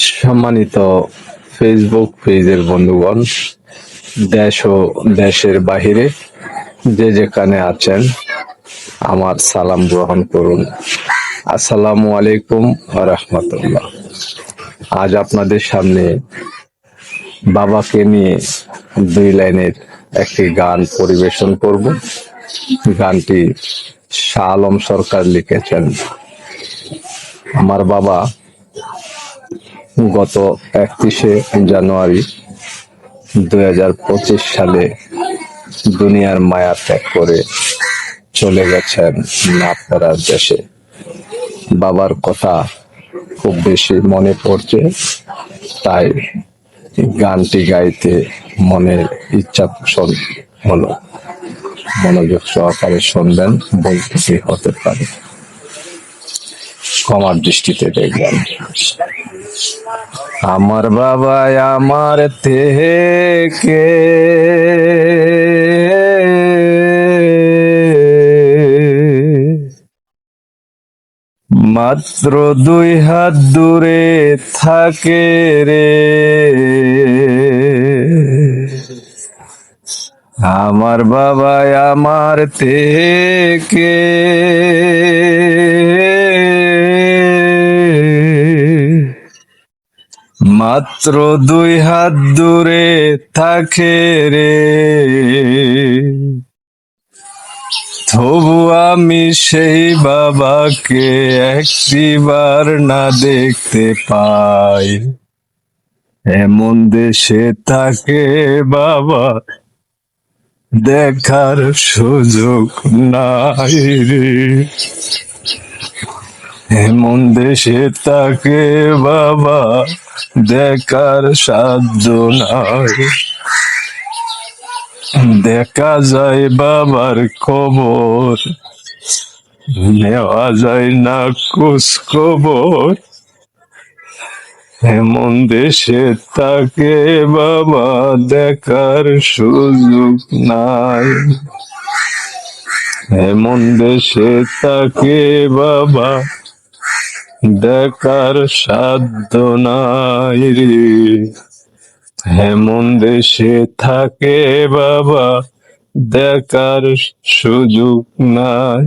সম্মানিত ফেসবুক পেজের বন্ধুগণ, দেশ ও দেশের বাহিরে যে যেখানে আছেন আমার সালাম গ্রহণ করুন। আসসালামু আলাইকুম ওয়া রাহমাতুল্লাহ। আজ আপনাদের সামনে বাবাকে নিয়ে দুই লাইনের একটি গান পরিবেশন করব। গানটি শাহ আলম সরকার লিখেছেন। আমার বাবা গত 31শে জানুয়ারি 2025 সালে দুনিয়ার মায়া ত্যাগ করে চলে গেছেন না ফেরার দেশে। বাবার কথা খুব বেশি মনে পড়ছে, তাই গানটি গাইতে মনের ইচ্ছা পোষণ হলো। মনোযোগ সহকারে শুনবেন, বলতেছি হতে পারে, ক্ষমার দৃষ্টিতে দেখবেন। আমার বাবা আমার থেকে মাত্র 2 হাত দূরে থাকে রে। আমার বাবা আমার থেকে মাত্র 2 হাত দূরে থাকে রে। তবু আমি সেই বাবাকে একটিবার না দেখতে পাই। এমন দেশে থাকে বাবা, দেখার সুযোগ নাই রে। এমন দেশে থাকে বাবা, দেখার সাধ্য নাই। দেখা যায় বাবার খবর, নেওয়া যায় না খোঁজ খবর। এমন দেশে থাকে বাবা, দেখার সুযোগ নাই। এমন দেশে থাকে বাবা, দেখার সাধ্য নাই রে। এমন দেশে থাকে বাবা, দেখার সুযোগ নাই।